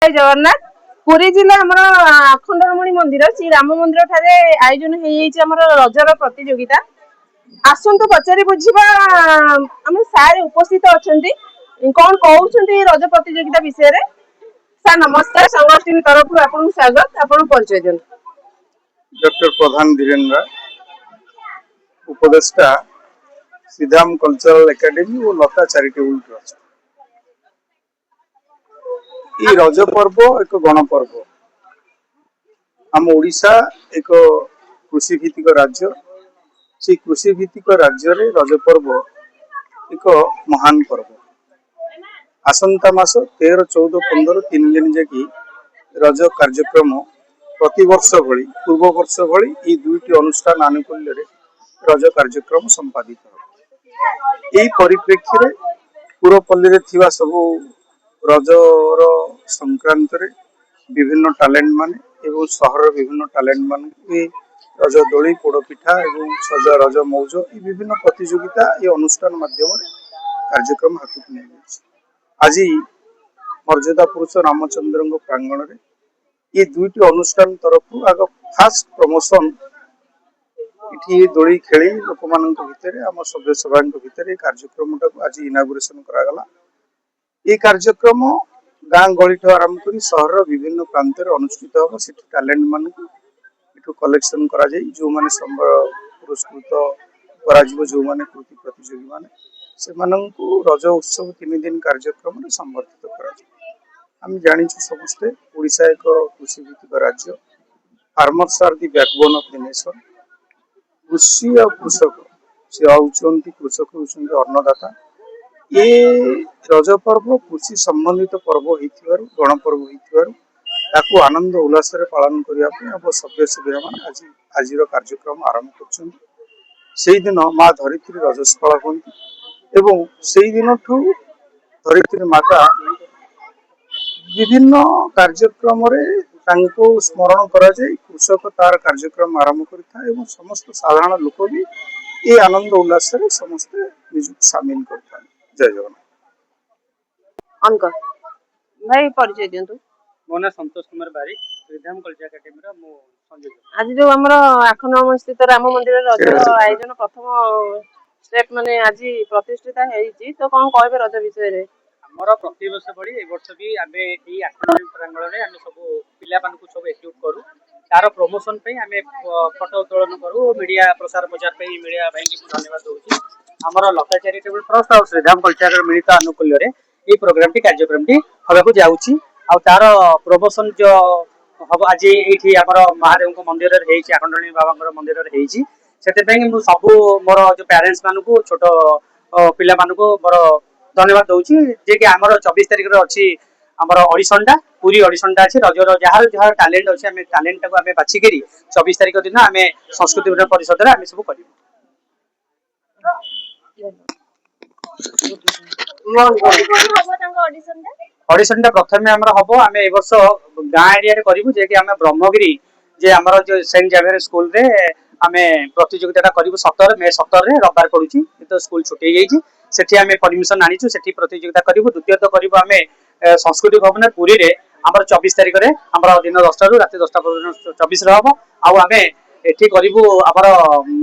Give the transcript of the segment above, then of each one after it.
जगन्नाथ पुरी जिला आमर आखंडरमणि मंदिर श्री राम मंदिर ठारे आयोजन हो रजर प्रतियोगिता आसतु पचारि बुझा आम सारे उपस्थित अच्छा कौन कहते रज प्रतियोगिता विषय सर नमस्कार संगठन तरफ आपको स्वागत आपन परिचय दियंतु। डॉक्टर प्रधान धीरेन्द्र उपदेष्टा श्रीधाम कल्चरल एकेडमी और लता चैरिटेबल ट्रस्ट। ये रज पर्व एक गणपर्व। आम ओडिशा एक कृषि भित्तिक राज्य। से कृषि भित्तिक राज्य रे रज पर्व एक महान पर्व। आसंता मास 13, 14, 15 3 दिन जाकि रज कार्यक्रम प्रति वर्ष भली पूर्व वर्ष भली ये दुईटी अनुष्ठान आनुकूल्य रज कार्यक्रम संपादित हो। यही परिप्रेक्षी रे पुरपल्ली रे थिबा सबु रजर संक्रांत रे विभिन्न टैलेंट माने एवं सहर विभिन्न टैलेंट मान रज दोली पोड़ पिठा एवं सज रज मौज ये विभिन्न प्रतियोगिता ये अनुष्ठान माध्यम कार्यक्रम हाथ को आज मर्यादा पुरुष रामचंद्र प्रांगण रे ये दुईटी अनुष्ठान तरफ आग फास्ट प्रमोशन इठी दोली खेली लोक मान भितर आम सभ्य सभा भितर कार्यक्रम आज इनागुरेशन करागला। ये कार्यक्रम गाँ गली आरंभ कर सहर विभिन्न प्रांत अनुष्ठित हम से टैलेंट मान कलेक्शन करा जो माने पुरस्कृत जो माने कृति प्रतियोगी माने से रज उत्सव 3 दिन कार्यक्रम संबर्धित करा आम जानी समस्ते ओडिशा एक कृषि भित्तिक राज्य। Farmers are the backbone of the nation. कृषि और कृषक से होउचंती कृषक होउचंती अन्नदाता। ये रज पर्व कृषि संबंधित पर्व होइथिबारु गणपर्व होइथिबारु ताकू आनंद उल्लास रे पालन करिया पे अब सभ्य सभ्य मान आजिर कार्यक्रम आरंभ करछन। सेही दिन मां धरित्री रजस्वला होती एवं सेही दिन ठू धरित्री माता विभिन्न कार्यक्रम रे तांको स्मरण करा जाय कृषक तार कार्यक्रम आरंभ करता एवं समस्त साधारण लोक भी ये आनंद उल्लास रे समस्त निज शामिल करता। जय जगन्नाथ। अनका भाई परिचय दियंतु। मो ना संतोष कुमार बारिक श्रीधाम कल्चर एकेडमी रा मो संयोजक। आज जो हमर आखनम स्थित राम मंदिर रज आयोजन प्रथम स्टेप माने आज प्रतिष्ठित हेछि तो कोन कहबे रज विषय रे हमर प्रति वर्ष पड़ी ए वर्ष भी आमे ई आखनम प्रांगण रे आमे सब पिला मान को सब एक्टिव करू तार प्रमोशन पे आमे फोटो उत्तोलन करू मीडिया प्रसार प्रचार पे मीडिया भाई की धन्यवाद दोछि। हमर लता चैरिटेबल ट्रस्ट और श्रीधाम कल्चर मिलित अनुकूल्य रे ई प्रोग्राम टी कार्यक्रम टी होबा को जाउछि आ तार प्रमोशन जो हम आज ये महादेव मंदिर आखंडणी बाबा मंदिर से सब मोर जो पेरेंट्स मान को छोट पिला मान को मोर धन्यवाद दूसरी जे कि आमर 24 तारिख अच्छी आमर ऑडिशनटा पूरी ऑडिशनटा अच्छी रजर जार जार टैलेंट अच्छे आम टैलेंट को बाछिक 24 तारिख दिन आम संस्कृति परिषद आम सब कर ऑडिशन टा प्रथम हम आम ए वर्ष गाँ एरिया करूँ जे कि आम ब्रह्मगिरी जे आमर जो सेंट जेवियर स्कूल रे आम प्रतियोगिता करूँ 17 मे 17 रे रविवार पड़ुची तो स्कूल छुट्टी हो सेठी आम परमिशन आनीचु सेठी प्रतियोगिता करूँ। द्वितीय तो करूँ आम संस्कृति भवन पुरी रे आमर 24 तारिख में आमर दिन 10 रु रात 10 पर्यटन 24 हम आम एठी करिवु आमर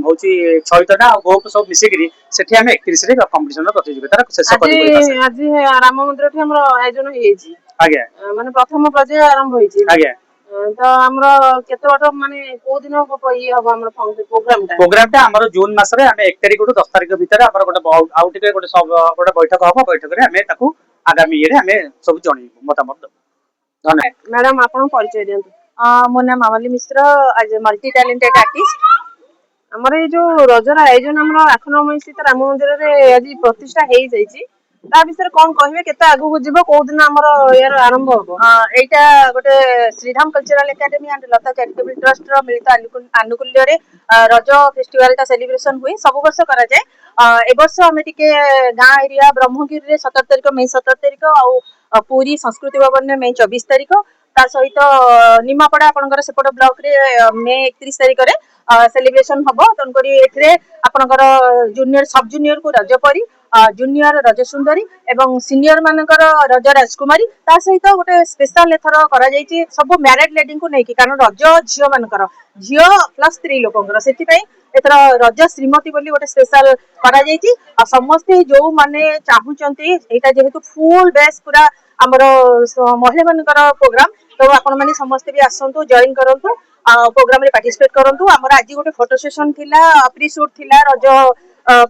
होची छयतटा गोप सब मिसिकरी सेठी हम 31 रे कंपटीशन प्रतियोगिता शेष करिवु। आज राम मंदिर ठी हमर आयोजन हेछि आज्ञा माने प्रथम पर्याय आरंभ होइछि आज्ञा तो हमर केते बट माने को दिन ये हम हमर प्रोग्राम टा हमर जून मास रे हम 1 तारिख टू 10 तारिख भीतर हमर गोटे आउट के गोटे सब गोटे बैठक हम बैठक रे हम ताकू आगामी ये हम सब जणी मतामत धन्यवाद। मैडम आपन परिचय दियंतु। मो नाम मामली मिश्र आज मल्टी टैलेंटेड आर्टिस्ट। हमर ये जो रजर आयोजन हमर आखनम स्थित राम मंदिर रे आज प्रतिष्ठा हेइ जाइछि ता विषय कोन कहबे केते आगु को जीवो को दिन हमर यार आरंभ होबो। एटा गोटे Shridham cultural academy and Lata charitable trust रो मिलित अनुकूल्य रे रज फेस्टिवल ता सेलिब्रेशन हुई सब वर्ष करा जाय। ए वर्ष हम टिके गाँ एरिया ब्रह्मगिरी रे 17 तारिख मई 17 तारिख आ पूरी संस्कृति भवन में मई 24 तारिख ता सहित निमापड़ा आपनकर सेपट ब्लॉक रे मई 31 तारिख रे सेलिब्रेशन हबो तन करी एथरे आपनकर जूनियर सब जूनियर को रज परी ଜୁନିୟର ରଜ ସୁନ୍ଦରୀ ଏବଂ ସିନିୟର ମାନଙ୍କର ରଜ ରାଜକୁମାରୀ ତା ସହିତ ଗୋଟେ ସ୍ପେଶାଲ ଏଥର କରାଯାଇଛି ସବୁ ମ୍ୟାରେଡ୍ ଲେଡିଙ୍କୁ ନେଇକି କାରଣ ରଜ ଝିଅ ମାନଙ୍କର ଝିଅ ପ୍ଲସ୍ ସ୍ତ୍ରୀ ଲୋକଙ୍କର ସେଥିପାଇଁ ଏଥର ରଜ ଶ୍ରୀମତୀ ବୋଲି ଗୋଟେ ସ୍ପେଶାଲ କରାଯାଇଛି ଆଉ ସମସ୍ତେ ଯୋଉମାନେ ଚାହୁଁଛନ୍ତି ଏଇଟା ଯେହେତୁ ଫୁଲ ବେସ୍ ପୁରା ଆମର ମହିଳା ମାନଙ୍କର ପ୍ରୋଗ୍ରାମ ତ ଆପଣ ମାନେ ସମସ୍ତେ ବି ଆସନ୍ତୁ ଜଏନ୍ କରନ୍ତୁ ପ୍ରୋଗ୍ରାମ ରେ ପାର୍ଟିସିପେଟ କରନ୍ତୁ ଆମର ଆଜି ଗୋଟେ ଫଟୋ ସେସନ ଥିଲା ପ୍ରି ସୁଟ ଥିଲା ରଜ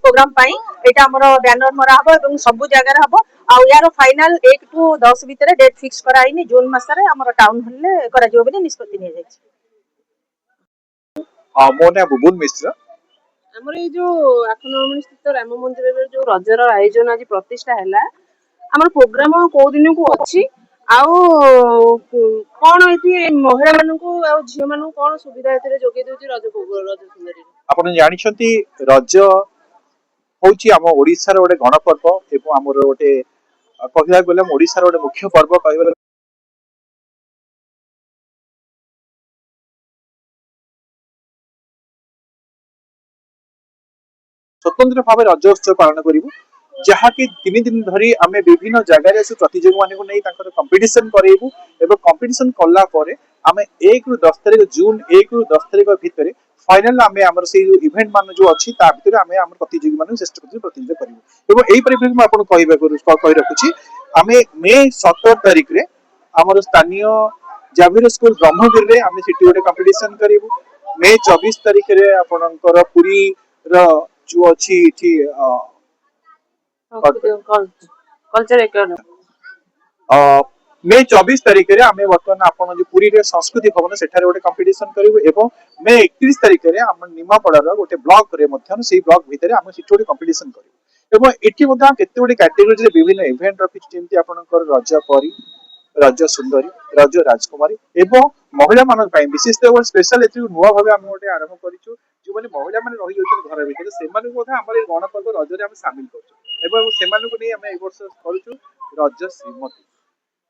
ପ୍ରୋଗ୍ରାମ ପାଇଁ ଏଇଟା ଆମର ବ୍ୟାନର ମରା ହବ ଏବଂ ସବୁ ଜାଗାରେ ହବ ଆଉ ୟାର ଫାଇନାଲ 1 ରୁ 10 ଭିତରେ ଡେଟ୍ ଫିକ୍ସ କରାହେଇନି ଜୁନ୍ ମାସରେ ଆମର ଟାଉନ ହଲରେ କରାଯିବ ବୋଲି ନିଷ୍ପତ୍ତି ନିଆଯାଇଛି। ମୋ ନାଁ ବୁବୁନ ମିଶ୍ର। ଆମର ଏଇ ଯୋଉ ଆଖଣ୍ଡଳମଣି ସ୍ଥିତ ରାମ ମନ୍ଦିରରେ ଯୋଉ ରଜର ଆୟୋଜନ ଆଜି ପ୍ରତିଷ୍ଠା ହେଲା ଆମର ପ୍ରୋଗ୍ରାମ କୋଉ ଦିନକୁ ଅଛି ଆଉ କଣ ଏଠି ମହିଳା ମାନଙ୍କୁ ଆଉ ଝିଅ ମାନଙ୍କୁ କଣ ସୁବିଧା ଏଥିରେ ଯୋଗେଇ ଦଉଛି ରଜ ସୁନ୍ଦରୀ? ଆପଣ ଜାଣିଛନ୍ତି ରଜ ହଉଛି ଆମ ଓଡିଶାର ଗୋଟେ ଗଣପର୍ବ ଏବଂ ଆମର ଗୋଟେ କହିବାକୁ ଗଲେ ଓଡିଶାର ଗୋଟେ ମୁଖ୍ୟ ପର୍ବ କହିବାକୁ ସ୍ୱତନ୍ତ୍ର ଭାବେ ରଜ ଉତ୍ସବ ପାଳନ କରିବୁ ଯାହାକି 3 ଦିନ ଧରି ଆମେ ବିଭିନ୍ନ ଜାଗାରେ ଆସି ପ୍ରତିଯୋଗୀ ମାନଙ୍କୁ ନେଇ ତାଙ୍କର କମ୍ପିଟିସନ କରେଇବୁ ଏବଂ କମ୍ପିଟିସନ କଲା ପରେ ଆମେ 1 ରୁ 10 ତାରିଖ ଜୁନ୍ 1 ରୁ 10 ତାରିଖ ଭିତରେ ଫାଇନାଲ ଆମେ ଆମର ସେଇ ଇଭେଣ୍ଟ ମାନ ଯୋଉ ଅଛି ତା ଭିତରେ ଆମେ ଆମର ପ୍ରତିଯୋଗୀ ମାନଙ୍କୁ ଶ୍ରେଷ୍ଠ ପ୍ରତିଯୋଗିତା କରିବୁ ଏବଂ ଏଇ ପରିପ୍ରେକ୍ଷୀରେ ମୁଁ ଆପଣଙ୍କୁ କହି ରଖୁଛି ଆମେ ମେ 17 ତାରିଖରେ ଆମର ସ୍ଥାନୀୟ ଜାଭିର ସ୍କୁଲ ବ୍ରହ୍ମଗିରିରେ ଆମେ ସେଠି ଗୋଟେ କମ୍ପିଟିସନ କରିବୁ ମେ 24 ତାରିଖରେ ଆପଣଙ୍କର ପୁରୀର ଯୋଉ ଅଛି ଏଠି କଲଚର ଏକାଡେମୀ ମେ 24 ତାରିଖରେ ଆମେ ବର୍ତ୍ତମାନ ଆପଣ ଯୋଉ ପୁରୀରେ ସଂସ୍କୃତି ଭବନ ସେଠାରେ ଗୋଟେ କମ୍ପିଟିସନ କରିବୁ ଏବଂ ମେ 31 ତାରିଖରେ ଆମ ନିମାପଡାର ଗୋଟେ ବ୍ଲକରେ ମଧ୍ୟ ସେଇ ବ୍ଲକ ଭିତରେ ଆମେ ସେଠି ଗୋଟେ କମ୍ପିଟିସନ କରିବୁ ଏବଂ ଏଠି ମଧ୍ୟ କେତେ ଗୋଟେ କ୍ୟାଟେଗୋରୀରେ ବିଭିନ୍ନ ଇଭେଣ୍ଟ ରଖିଛୁ ଯେମିତି ଆପଣଙ୍କର ରଜ ପରୀ ରଜ ସୁନ୍ଦରୀ ରଜ ରାଜକୁମାରୀ ଏବଂ ମହିଳା ମାନଙ୍କ ପାଇଁ ବିଶେଷ ସ୍ପେଶାଲ ଏଥିରୁ ନୂଆ ଭାବେ ଆମେ ଗୋଟେ ଆରମ୍ଭ କରିଛୁ ଯୋଉମାନେ ମହିଳା ମାନେ ରହିଯାଉଛନ୍ତି ଘର ଭିତରେ ସେମାନଙ୍କୁ ମଧ୍ୟ ଆମର ଏଇ ଗଣପର୍ବ ରଜରେ ଆମେ ସାମିଲ କରୁଛୁ ଏବଂ ସେମାନଙ୍କୁ ନେଇ ଆମେ ଏଇ ବର୍ଷ କରୁଛୁ ରଜ ଶ୍ରୀମତୀ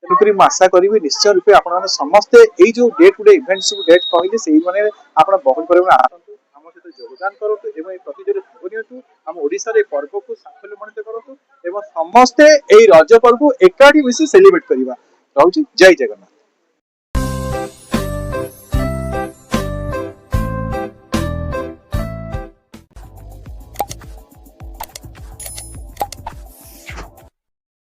ତେଣୁକରି ମୁଁ ଆଶା କରିବି ନିଶ୍ଚୟ ରୂପେ ଆପଣମାନେ ସମସ୍ତେ ଏଇ ଯୋଉ ଡେଟ୍ ଗୋଟେ ଇଭେଣ୍ଟ ସବୁ ଡେଟ୍ କହିଲେ ସେଇମାନେ ଆପଣ ବହୁଳ ପରିମାଣ ଆସନ୍ତୁ ଆମ ସହିତ ଯୋଗଦାନ କରନ୍ତୁ ଏବଂ এই ପ୍ରତିଯୋଗିତାରେ ଭାଗ ନିଅନ୍ତୁ ଆମ ଓଡିଶାର এই ପର୍ବକୁ ସାଫଲ୍ୟମଣ୍ଡିତ କରନ୍ତୁ ଏବଂ ସମସ୍ତେ ଏଇ ରଜ ପର୍ବକୁ ଏକାଠି ମିଶି ସେଲିବ୍ରେଟ କରିବା ରହୁଛି ଜୟ ଜଗନ୍ନାଥ।